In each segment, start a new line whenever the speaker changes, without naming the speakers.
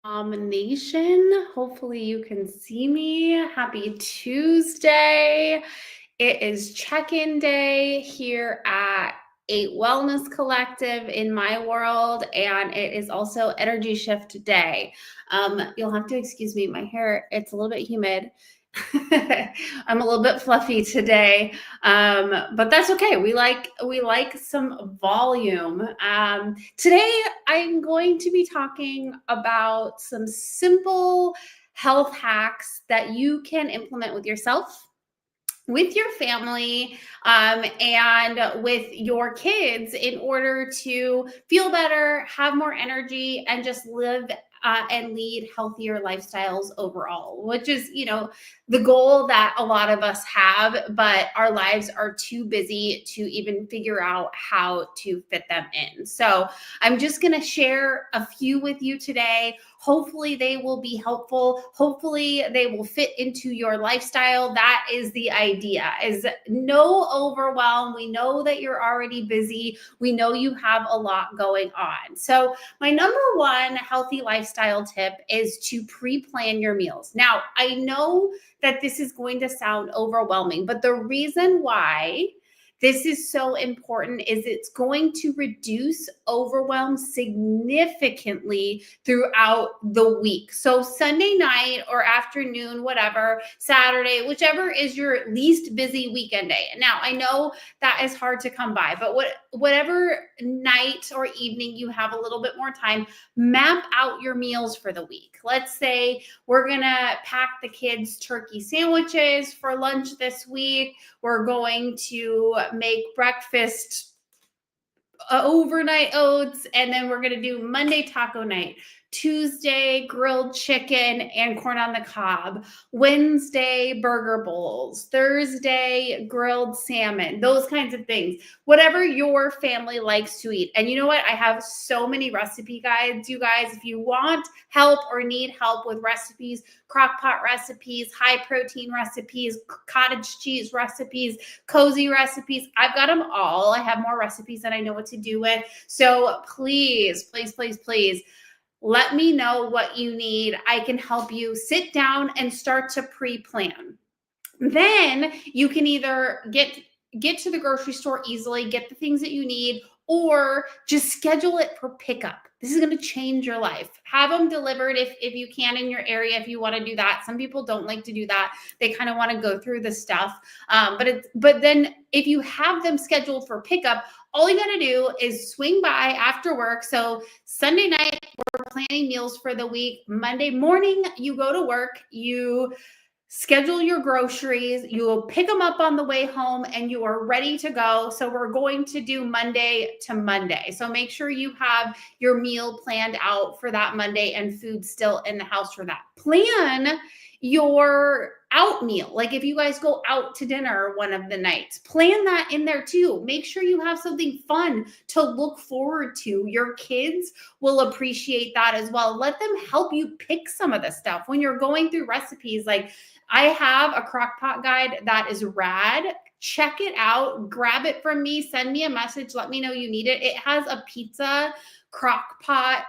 MOMnation. Hopefully you can see me. Happy Tuesday. It is check-in day here at 8 Wellness Collective in my world, and it is also energy shift day. You'll have to excuse me, my hair, it's a little bit humid. I'm a little bit fluffy today, but that's okay. We like some volume. Today, I'm going to be talking about some simple health hacks that you can implement with yourself, with your family, and with your kids in order to feel better, have more energy, and just live and lead healthier lifestyles overall, which is, the goal that a lot of us have, but our lives are too busy to even figure out how to fit them in. So I'm just going to share a few with you today. Hopefully they will be helpful. Hopefully they will fit into your lifestyle. That is the idea, is no overwhelm. We know that you're already busy. We know you have a lot going on. So my number one healthy lifestyle tip is to pre-plan your meals. Now, I know that this is going to sound overwhelming, but the reason why this is so important is it's going to reduce overwhelm significantly throughout the week. So Sunday night or afternoon, whatever, Saturday, whichever is your least busy weekend day. Now, I know that is hard to come by, but whatever night or evening you have a little bit more time, map out your meals for the week. Let's say we're going to pack the kids turkey sandwiches for lunch this week. We're going to make breakfast overnight oats, and then we're going to do Monday taco night, Tuesday grilled chicken and corn on the cob, Wednesday burger bowls, Thursday grilled salmon, those kinds of things, whatever your family likes to eat. And you know what? I have so many recipe guides, you guys. If you want help or need help with recipes, crock pot recipes, high protein recipes, cottage cheese recipes, cozy recipes, I've got them all. I have more recipes than I know what to do with. So please, please, please, please, let me know what you need. I can help you sit down and start to pre-plan. Then you can either get to the grocery store easily, get the things that you need, or just schedule it for pickup. This is going to change your life. Have them delivered if you can in your area, if you want to do that. Some people don't like to do that. They kind of want to go through the stuff. But then if you have them scheduled for pickup, all you got to do is swing by after work. So Sunday night, we're planning meals for the week. Monday morning, you go to work, you schedule your groceries, you will pick them up on the way home, and you are ready to go. So we're going to do Monday to Monday. So make sure you have your meal planned out for that Monday and food still in the house for that. Plan your out meal. Like if you guys go out to dinner one of the nights, plan that in there too. Make sure you have something fun to look forward to. Your kids will appreciate that as well. Let them help you pick some of the stuff when you're going through recipes. Like I have a crock pot guide that is rad. Check it out, grab it from me, send me a message, let me know you need it. It has a pizza crock pot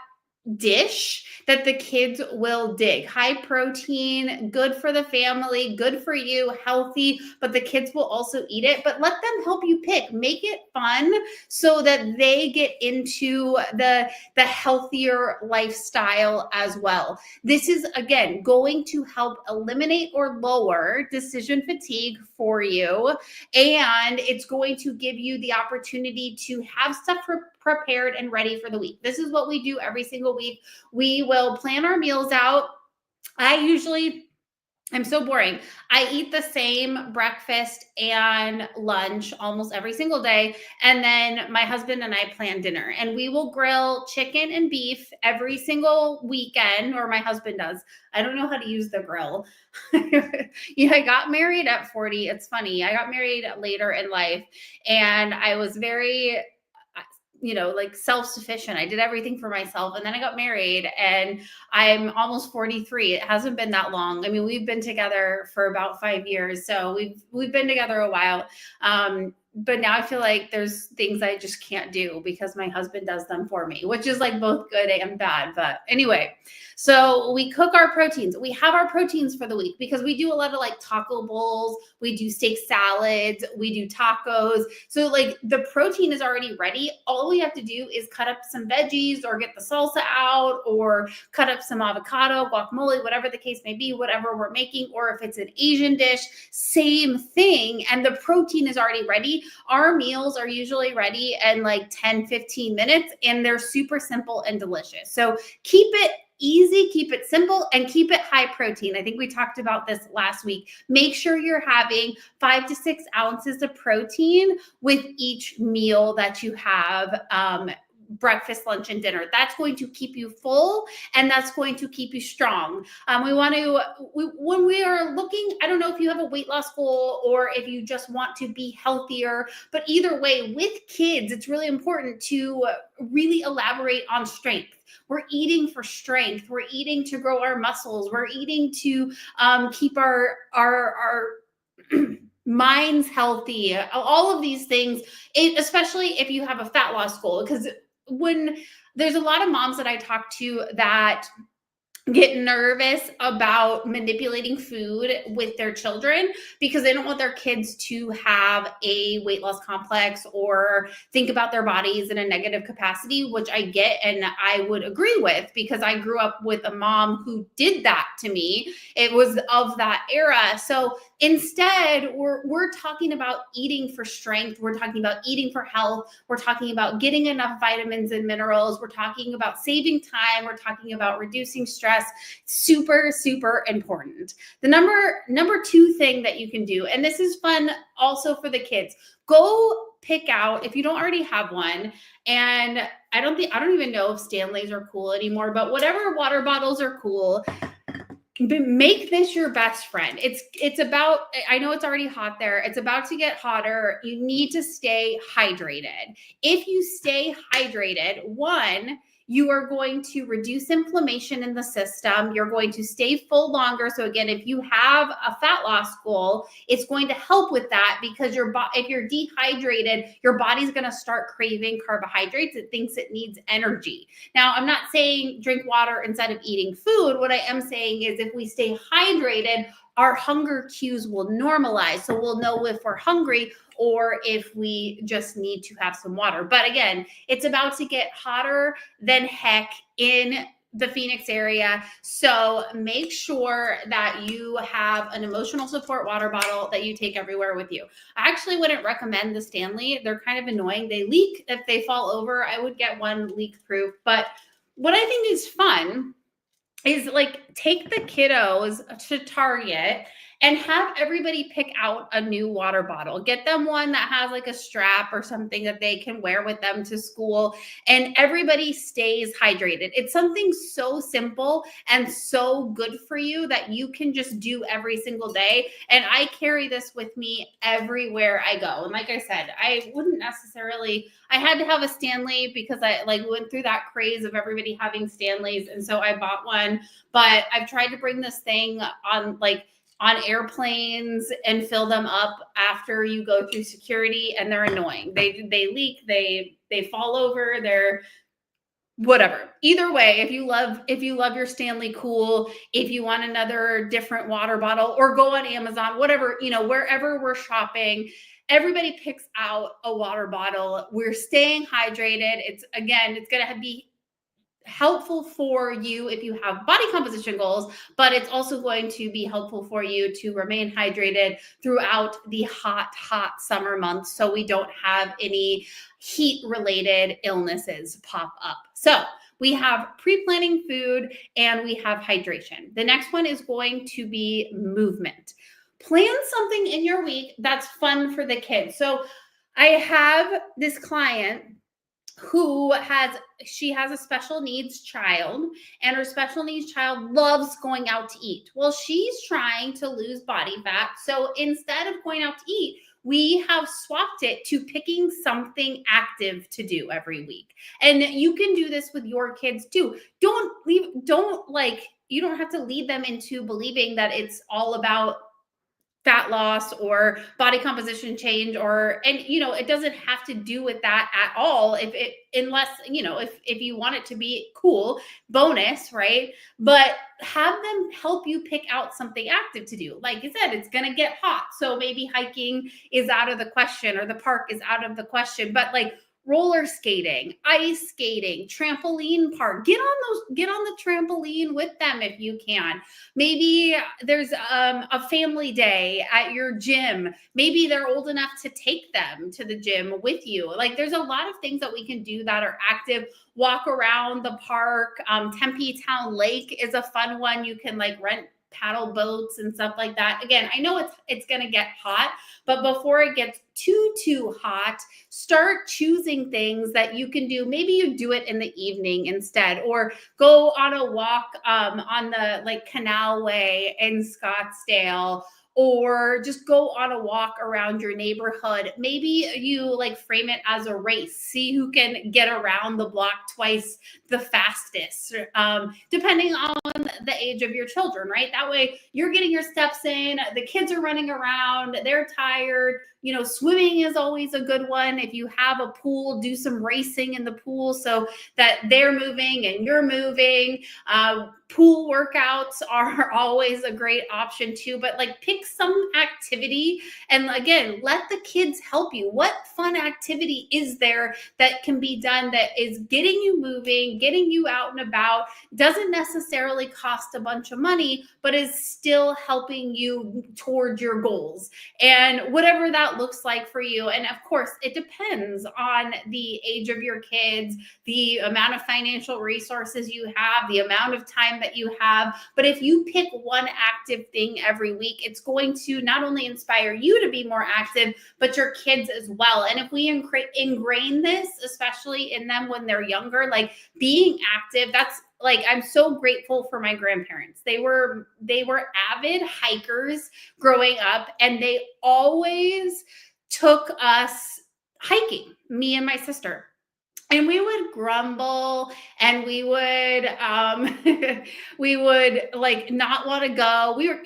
dish that the kids will dig. High protein, good for the family, good for you, healthy, but the kids will also eat it. But let them help you pick. Make it fun so that they get into the healthier lifestyle as well. This is, again, going to help eliminate or lower decision fatigue for you. And it's going to give you the opportunity to have stuff prepared and ready for the week. This is what we do every single week. We will plan our meals out. I'm so boring. I eat the same breakfast and lunch almost every single day. And then my husband and I plan dinner, and we will grill chicken and beef every single weekend, or my husband does. I don't know how to use the grill. I got married at 40. It's funny. I got married later in life, and I was very like self-sufficient. I did everything for myself. And then I got married, and I'm almost 43. It hasn't been that long. I mean, we've been together for about 5 years. So we've been together a while. But now I feel like there's things I just can't do because my husband does them for me, which is like both good and bad. But anyway, So we cook our proteins. We have our proteins for the week because we do a lot of like taco bowls, we do steak salads, we do tacos. So like the protein is already ready. All we have to do is cut up some veggies or get the salsa out or cut up some avocado, guacamole, whatever the case may be, whatever we're making, or if it's an Asian dish, same thing. And the protein is already ready. Our meals are usually ready in like 10, 15 minutes, and they're super simple and delicious. So keep it easy, keep it simple, and keep it high protein. I think we talked about this last week. Make sure you're having 5 to 6 ounces of protein with each meal that you have, breakfast, lunch, and dinner. That's going to keep you full, and that's going to keep you strong. When we are looking, I don't know if you have a weight loss goal or if you just want to be healthier, but either way, with kids, it's really important to really elaborate on strength. We're eating for strength. We're eating to grow our muscles. We're eating to keep our minds healthy. All of these things, especially if you have a fat loss goal, because when there's a lot of moms that I talk to that get nervous about manipulating food with their children because they don't want their kids to have a weight loss complex or think about their bodies in a negative capacity, which I get and I would agree with because I grew up with a mom who did that to me. It was of that era. So instead, we're talking about eating for strength. We're talking about eating for health. We're talking about getting enough vitamins and minerals. We're talking about saving time. We're talking about reducing stress. Super, super important. The number 2 thing that you can do, and this is fun also for the kids, go pick out, if you don't already have one, and I don't even know if Stanleys are cool anymore, but whatever water bottles are cool, make this your best friend. It's about, I know it's already hot there. It's about to get hotter. You need to stay hydrated. If you stay hydrated, one, you are going to reduce inflammation in the system. You're going to stay full longer. So again, if you have a fat loss goal, it's going to help with that because if you're dehydrated, your body's going to start craving carbohydrates. It thinks it needs energy. Now, I'm not saying drink water instead of eating food. What I am saying is if we stay hydrated, our hunger cues will normalize. So we'll know if we're hungry or if we just need to have some water. But again, it's about to get hotter than heck in the Phoenix area. So make sure that you have an emotional support water bottle that you take everywhere with you. I actually wouldn't recommend the Stanley. They're kind of annoying. They leak if they fall over. I would get one leak proof. But what I think is fun is like take the kiddos to Target and have everybody pick out a new water bottle. Get them one that has like a strap or something that they can wear with them to school, and everybody stays hydrated. It's something so simple and so good for you that you can just do every single day. And I carry this with me everywhere I go. And like I said, I had to have a Stanley because I like went through that craze of everybody having Stanleys. And so I bought one, but I've tried to bring this thing on airplanes and fill them up after you go through security, and they're annoying. They leak, they fall over, they're whatever. Either way, if you love your Stanley, cool. If you want another different water bottle, or go on Amazon, whatever, wherever we're shopping, everybody picks out a water bottle. We're staying hydrated. It's going to be helpful for you if you have body composition goals, but it's also going to be helpful for you to remain hydrated throughout the hot summer months so we don't have any heat related illnesses pop up. So we have pre-planning food and we have hydration. The next one is going to be movement. Plan something in your week that's fun for the kids. So I have this client who has a special needs child, and her special needs child loves going out to eat. Well, she's trying to lose body fat. So instead of going out to eat, we have swapped it to picking something active to do every week. And you can do this with your kids too. You don't have to lead them into believing that it's all about fat loss or body composition change, and it doesn't have to do with that at all, if it unless if you want it to be cool, bonus, right? But have them help you pick out something active to do. Like I said, it's going to get hot, so maybe hiking is out of the question, or the park is out of the question, but like roller skating, ice skating, trampoline park, get on the trampoline with them if you can. Maybe there's a family day at your gym. Maybe they're old enough to take them to the gym with you. Like there's a lot of things that we can do that are active. Walk around the park. Tempe Town Lake is a fun one. You can like rent paddle boats and stuff like that. Again, I know it's going to get hot, but before it gets too hot, start choosing things that you can do. Maybe you do it in the evening instead, or go on a walk on the like Canal Way in Scottsdale, or just go on a walk around your neighborhood. Maybe you like frame it as a race. See who can get around the block twice the fastest, depending on the age of your children, right? That way you're getting your steps in, the kids are running around, they're tired. Swimming is always a good one. If you have a pool, do some racing in the pool so that they're moving and you're moving. Pool workouts are always a great option too, but like pick some activity, and again, let the kids help you. What fun activity is there that can be done that is getting you moving, getting you out and about, doesn't necessarily cost a bunch of money, but is still helping you toward your goals, and whatever that looks like for you. And of course, it depends on the age of your kids, the amount of financial resources you have, the amount of time that you have. But if you pick one active thing every week, it's going to not only inspire you to be more active, but your kids as well. And if we ingrain this, especially in them when they're younger, like being active, that's like, I'm so grateful for my grandparents. They were avid hikers growing up, and they always took us hiking, me and my sister. And we would grumble, and we would we would like not want to go. We were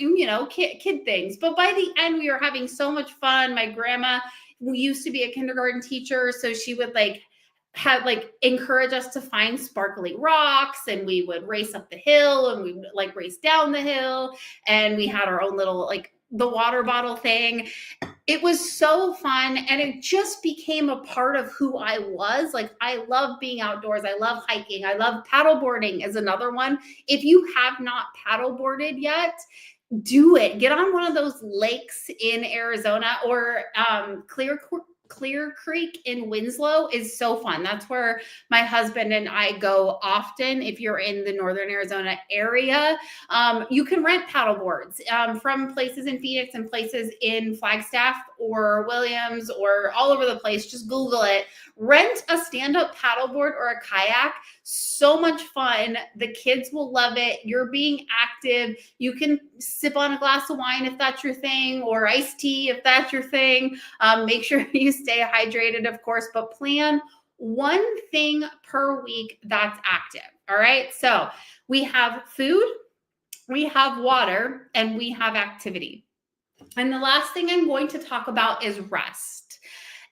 kid things, but by the end we were having so much fun. My grandma used to be a kindergarten teacher, so she would encourage us to find sparkly rocks, and we would race up the hill, and we would like race down the hill, and we had our own little like the water bottle thing. It was so fun, and it just became a part of who I was. Like, I love being outdoors. I love hiking. I love paddleboarding is another one. If you have not paddleboarded yet, do it. Get on one of those lakes in Arizona, or Clear Creek in Winslow is so fun. That's where my husband and I go often. If you're in the Northern Arizona area, you can rent paddle boards from places in Phoenix and places in Flagstaff or Williams or all over the place. Just Google it. Rent a stand-up paddleboard or a kayak. So much fun. The kids will love it. You're being active. You can sip on a glass of wine if that's your thing, or iced tea if that's your thing. Make sure you stay hydrated, of course, but plan one thing per week that's active. All right. So we have food, we have water, and we have activity. And the last thing I'm going to talk about is rest.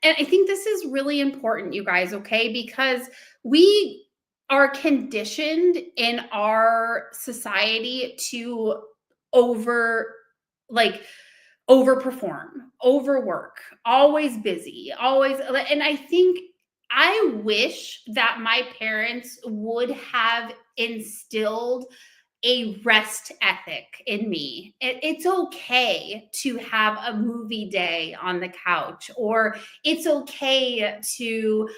And I think this is really important, you guys, okay? Because we are conditioned in our society to overperform, overwork, always busy, always. And I wish that my parents would have instilled a rest ethic in me. It's okay to have a movie day on the couch, or it's okay to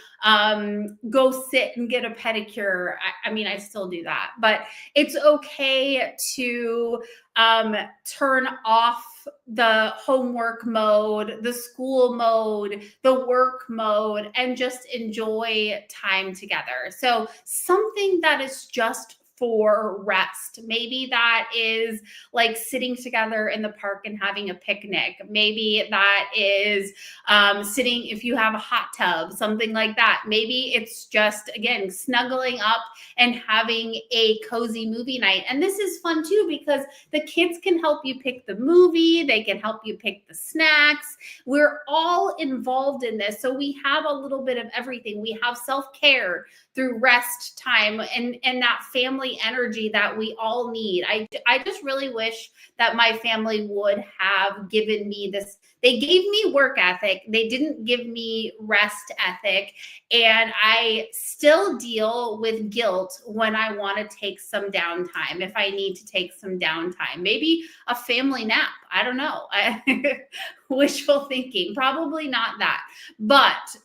go sit and get a pedicure. I mean, I still do that, but it's okay to turn off the homework mode, the school mode, the work mode, and just enjoy time together. So something that is just for rest. Maybe that is like sitting together in the park and having a picnic. Maybe that is sitting, if you have a hot tub, something like that. Maybe it's just, again, snuggling up and having a cozy movie night. And this is fun too, because the kids can help you pick the movie. They can help you pick the snacks. We're all involved in this. So we have a little bit of everything. We have self-care through rest time and that family energy that we all need. I just really wish that my family would have given me this. They gave me work ethic. They didn't give me rest ethic. And I still deal with guilt when I want to take some downtime, if I need to take some downtime, maybe a family nap. I don't know. Wishful thinking, probably not that, but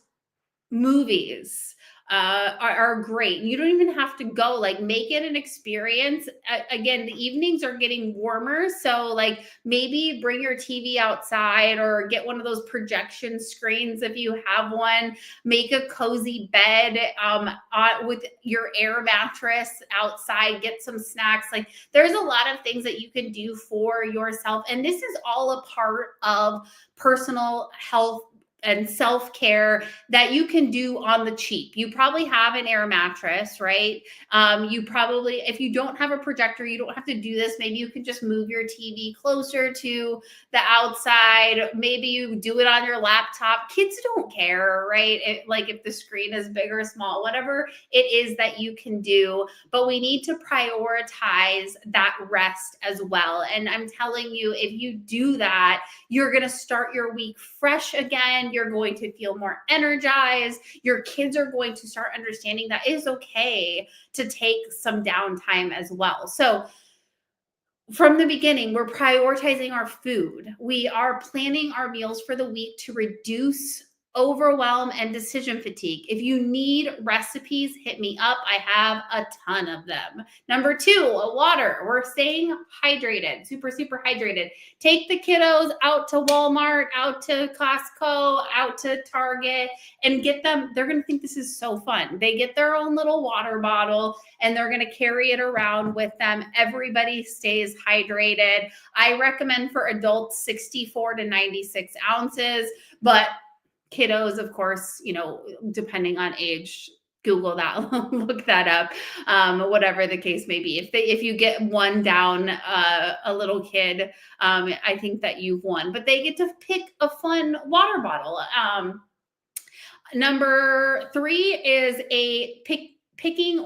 movies are great. You don't even have to go, like, make it an experience. Again, the evenings are getting warmer. So like maybe bring your TV outside or get one of those projection screens if you have one. Make a cozy bed with your air mattress outside. Get some snacks. Like there's a lot of things that you can do for yourself. And this is all a part of personal health and self-care that you can do on the cheap. You probably have an air mattress, right? You probably, if you don't have a projector, you don't have to do this. Maybe you can just move your TV closer to the outside. Maybe you do it on your laptop. Kids don't care, right? Like if the screen is big or small, whatever it is that you can do. But we need to prioritize that rest as well. And I'm telling you, if you do that, you're going to start your week fresh again. You're going to feel more energized. Your kids are going to start understanding that it is okay to take some downtime as well. So from the beginning, we're prioritizing our food. We are planning our meals for the week to reduce overwhelm and decision fatigue. If you need recipes, hit me up. I have a ton of them. Number 2, water. We're staying hydrated, super hydrated. Take the kiddos out to Walmart, out to Costco, out to Target, and get them. They're going to think this is so fun. They get their own little water bottle and they're going to carry it around with them. Everybody stays hydrated. I recommend for adults 64 to 96 ounces, but kiddos, of course, you know, depending on age, Google that, look that up, whatever the case may be. If you get one down, a little kid, I think that you've won, but they get to pick a fun water bottle. Number 3 is a picking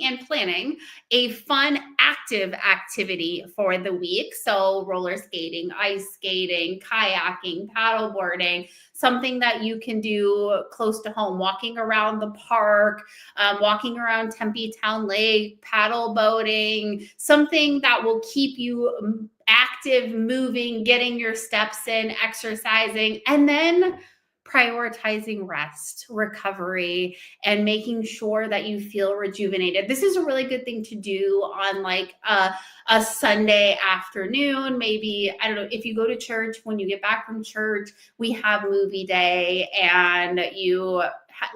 and planning a fun active activity for the week. So roller skating, ice skating, kayaking, paddleboarding, something that you can do close to home, walking around the park, walking around Tempe Town Lake, paddle boating, something that will keep you active, moving, getting your steps in, exercising, and then prioritizing rest, recovery, and making sure that you feel rejuvenated. This is a really good thing to do on like a Sunday afternoon. Maybe, I don't know, if you go to church, when you get back from church, we have movie day and you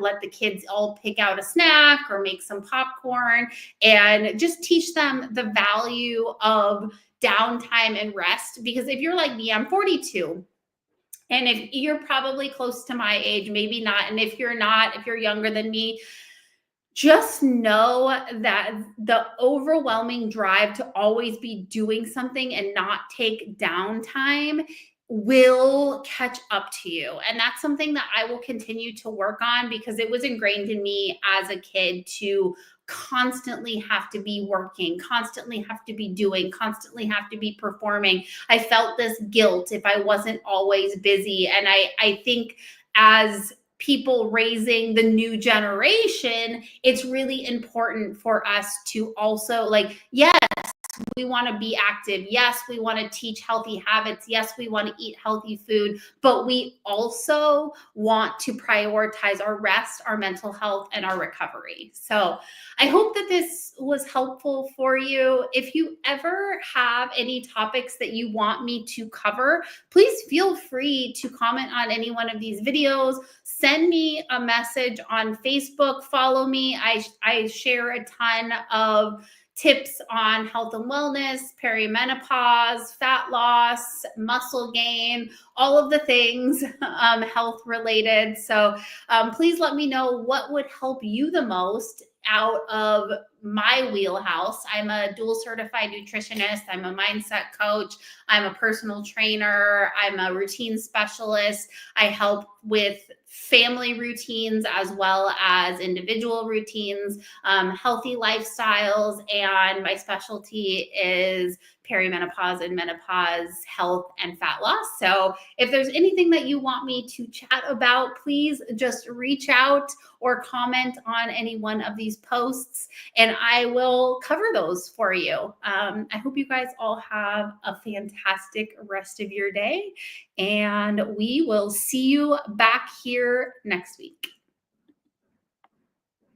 let the kids all pick out a snack or make some popcorn and just teach them the value of downtime and rest. Because if you're like me, I'm 42. And if you're probably close to my age, maybe not. And if you're not, if you're younger than me, just know that the overwhelming drive to always be doing something and not take downtime will catch up to you. And that's something that I will continue to work on, because it was ingrained in me as a kid to constantly have to be working, constantly have to be doing, constantly have to be performing. I felt this guilt if I wasn't always busy. And I think as people raising the new generation, it's really important for us to also, like, yes, we want to be active. Yes, we want to teach healthy habits. Yes, we want to eat healthy food, but we also want to prioritize our rest, our mental health, and our recovery. So I hope that this was helpful for you. If you ever have any topics that you want me to cover, please feel free to comment on any one of these videos. Send me a message on Facebook. Follow me. I share a ton of tips on health and wellness, perimenopause, fat loss, muscle gain, all of the things health related. So please let me know what would help you the most out of my wheelhouse. I'm a dual certified nutritionist. I'm a mindset coach. I'm a personal trainer. I'm a routine specialist. I help with family routines as well as individual routines, healthy lifestyles, and my specialty is perimenopause and menopause health and fat loss. So if there's anything that you want me to chat about, please just reach out or comment on any one of these posts and I will cover those for you. I hope you guys all have a fantastic rest of your day and we will see you back here next week.